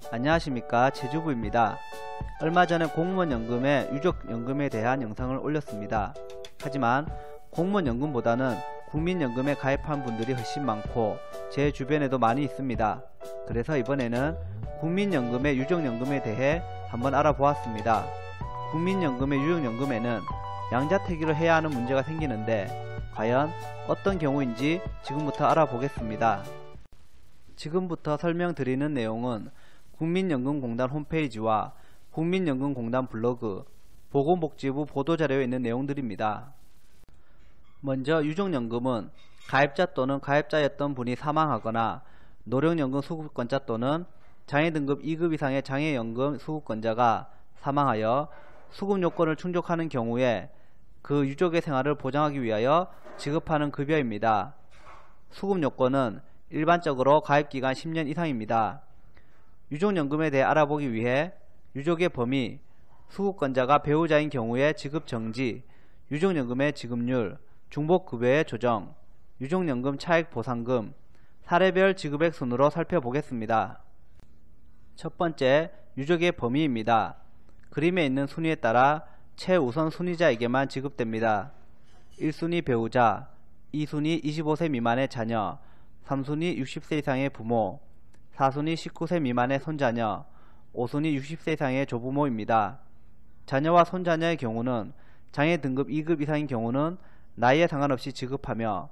안녕하십니까, 제주부입니다. 얼마 전에 공무원연금의 유족연금에 대한 영상을 올렸습니다. 하지만 공무원연금보다는 국민연금에 가입한 분들이 훨씬 많고 제 주변에도 많이 있습니다. 그래서 이번에는 국민연금의 유족연금에 대해 한번 알아보았습니다. 국민연금의 유족연금에는 양자택일을 해야 하는 문제가 생기는데 과연 어떤 경우인지 지금부터 알아보겠습니다. 지금부터 설명드리는 내용은 국민연금공단 홈페이지와 국민연금공단 블로그, 보건복지부 보도자료에 있는 내용들입니다. 먼저 유족연금은 가입자 또는 가입자였던 분이 사망하거나 노령연금 수급권자 또는 장애등급 2급 이상의 장애연금 수급권자가 사망하여 수급요건을 충족하는 경우에 그 유족의 생활을 보장하기 위하여 지급하는 급여입니다. 수급요건은 일반적으로 가입기간 10년 이상입니다. 유족연금에 대해 알아보기 위해 유족의 범위, 수급권자가 배우자인 경우의 지급정지, 유족연금의 지급률, 중복급여의 조정, 유족연금 차액보상금, 사례별 지급액 순으로 살펴보겠습니다. 첫 번째, 유족의 범위입니다. 그림에 있는 순위에 따라 최우선 순위자에게만 지급됩니다. 1순위 배우자, 2순위 25세 미만의 자녀, 3순위 60세 이상의 부모, 4순위 19세 미만의 손자녀, 5순위 60세 이상의 조부모입니다. 자녀와 손자녀의 경우는 장애 등급 2급 이상인 경우는 나이에 상관없이 지급하며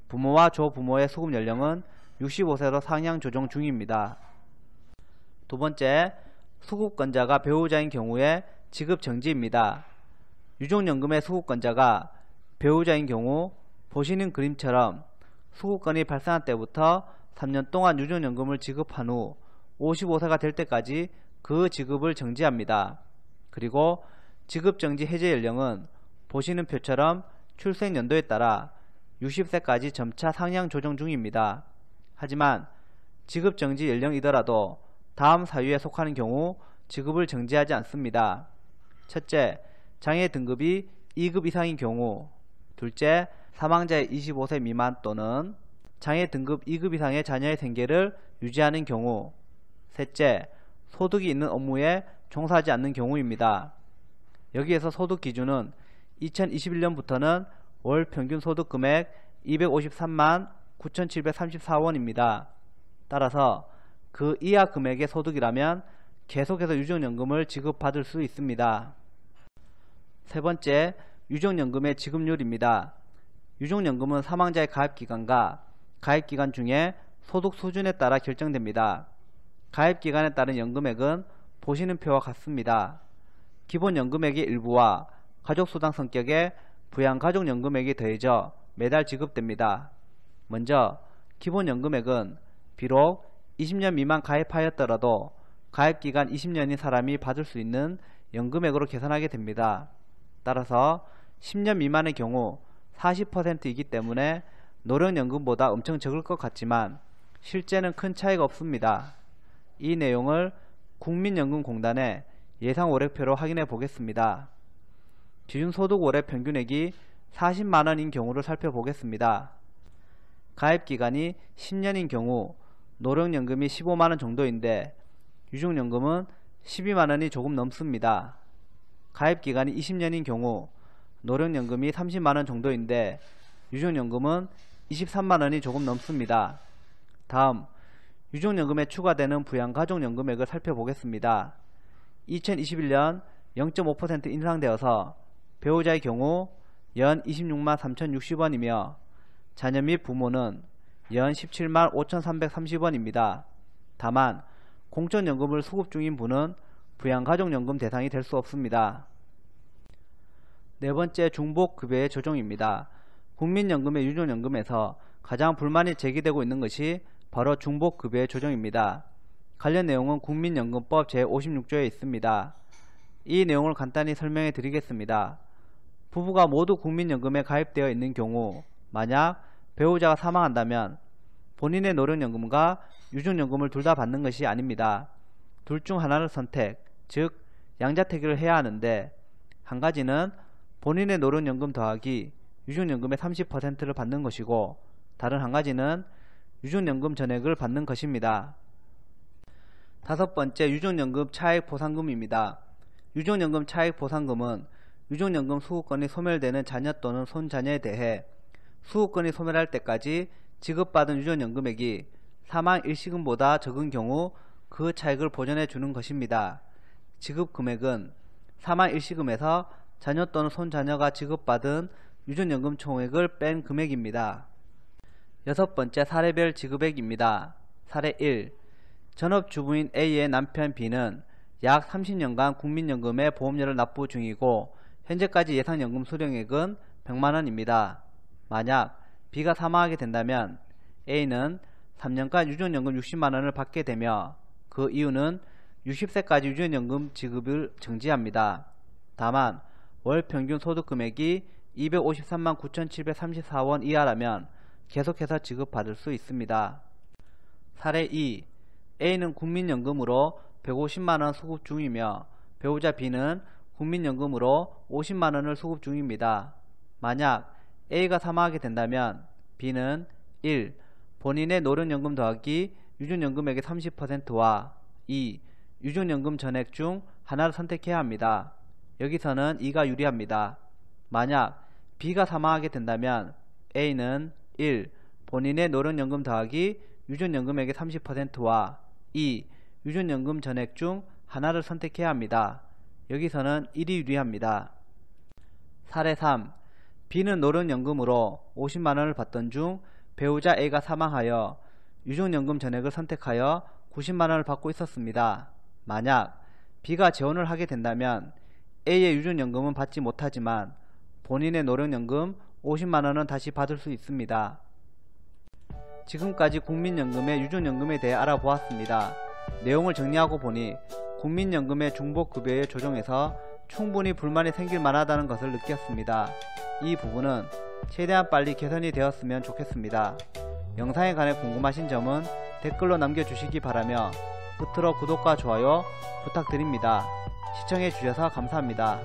부모와 조부모의 수급 연령은 65세로 상향 조정 중입니다. 두 번째, 수급권자가 배우자인 경우의 지급 정지입니다. 유족연금의 수급권자가 배우자인 경우 보시는 그림처럼 수급권이 발생한 때부터 3년 동안 유족연금을 지급한 후 55세가 될 때까지 그 지급을 정지합니다. 그리고 지급정지 해제 연령은 보시는 표처럼 출생연도에 따라 60세까지 점차 상향 조정 중입니다. 하지만 지급정지 연령이더라도 다음 사유에 속하는 경우 지급을 정지하지 않습니다. 첫째, 장애 등급이 2급 이상인 경우. 둘째, 사망자의 25세 미만 또는 장애 등급 2급 이상의 자녀의 생계를 유지하는 경우. 셋째, 소득이 있는 업무에 종사하지 않는 경우입니다. 여기에서 소득 기준은 2021년부터는 월 평균 소득 금액 253만 9,734원입니다. 따라서 그 이하 금액의 소득이라면 계속해서 유족연금을 지급받을 수 있습니다. 세 번째, 유족연금의 지급률입니다. 유족연금은 사망자의 가입기간과 가입기간 중에 소득 수준에 따라 결정됩니다. 가입기간에 따른 연금액은 보시는 표와 같습니다. 기본연금액의 일부와 가족수당 성격의 부양가족연금액이 더해져 매달 지급됩니다. 먼저 기본연금액은 비록 20년 미만 가입하였더라도 가입기간 20년인 사람이 받을 수 있는 연금액으로 계산하게 됩니다. 따라서 10년 미만의 경우 40%이기 때문에 노령연금보다 엄청 적을 것 같지만 실제는 큰 차이가 없습니다. 이 내용을 국민연금공단의 예상월액표로 확인해 보겠습니다. 기준소득 월의 평균액이 40만원인 경우를 살펴보겠습니다. 가입기간이 10년인 경우 노령연금이 15만원 정도인데 유족연금은 12만원이 조금 넘습니다. 가입기간이 20년인 경우 노령연금이 30만원 정도인데 유족연금은 23만원이 조금 넘습니다. 다음, 유족연금에 추가되는 부양가족연금액을 살펴보겠습니다. 2021년 0.5% 인상되어서 배우자의 경우 연 26만 3,060원이며 자녀 및 부모는 연 17만 5,330원입니다. 다만 공적연금을 수급 중인 분은 부양가족연금 대상이 될 수 없습니다. 네 번째, 중복급여의 조정입니다. 국민연금의 유족연금에서 가장 불만이 제기되고 있는 것이 바로 중복급여의 조정입니다. 관련 내용은 국민연금법 제56조에 있습니다. 이 내용을 간단히 설명해 드리겠습니다. 부부가 모두 국민연금에 가입되어 있는 경우 만약 배우자가 사망한다면 본인의 노령연금과 유족연금을 둘 다 받는 것이 아닙니다. 둘 중 하나를 선택, 즉 양자택일을 해야 하는데 한 가지는 본인의 노령연금 더하기 유족연금의 30%를 받는 것이고 다른 한 가지는 유족연금 전액을 받는 것입니다. 5번째, 유족연금 차액보상금입니다. 유족연금 차액보상금은 유족연금 수급권이 소멸되는 자녀 또는 손자녀에 대해 수급권이 소멸할 때까지 지급받은 유족연금액이 사망 일시금보다 적은 경우 그 차액을 보전해 주는 것입니다. 지급금액은 사망 일시금에서 자녀 또는 손자녀가 지급받은 유족연금 총액을 뺀 금액입니다. 6번째, 사례별 지급액입니다. 사례 1. 전업주부인 A의 남편 B는 약 30년간 국민연금에 보험료를 납부 중이고 현재까지 예상연금 수령액은 100만원입니다. 만약 B가 사망하게 된다면 A는 3년간 유족연금 60만원을 받게 되며 그 이유는 60세까지 유족연금 지급을 정지합니다. 다만 월 평균 소득금액이 253만 9,734원 이하라면 계속해서 지급받을 수 있습니다. 사례 2. A는 국민연금으로 150만원 수급 중이며 배우자 B는 국민연금으로 50만원을 수급 중입니다. 만약 A가 사망하게 된다면 B는 1. 본인의 노령연금 더하기 유족연금액의 30%와 2. 유족연금 전액 중 하나를 선택해야 합니다. 여기서는 2가 유리합니다. 만약 B가 사망하게 된다면 A는 1. 본인의 노령연금 더하기 유족연금액의 30%와 2. 유족연금 전액 중 하나를 선택해야 합니다. 여기서는 1이 유리합니다. 사례 3. B는 노령연금으로 50만원을 받던 중 배우자 A가 사망하여 유족연금 전액을 선택하여 90만원을 받고 있었습니다. 만약 B가 재혼을 하게 된다면 A의 유족연금은 받지 못하지만 본인의 노령연금 50만원은 다시 받을 수 있습니다. 지금까지 국민연금의 유족연금에 대해 알아보았습니다. 내용을 정리하고 보니 국민연금의 중복급여의 조정에서 충분히 불만이 생길 만하다는 것을 느꼈습니다. 이 부분은 최대한 빨리 개선이 되었으면 좋겠습니다. 영상에 관해 궁금하신 점은 댓글로 남겨주시기 바라며 끝으로 구독과 좋아요 부탁드립니다. 시청해주셔서 감사합니다.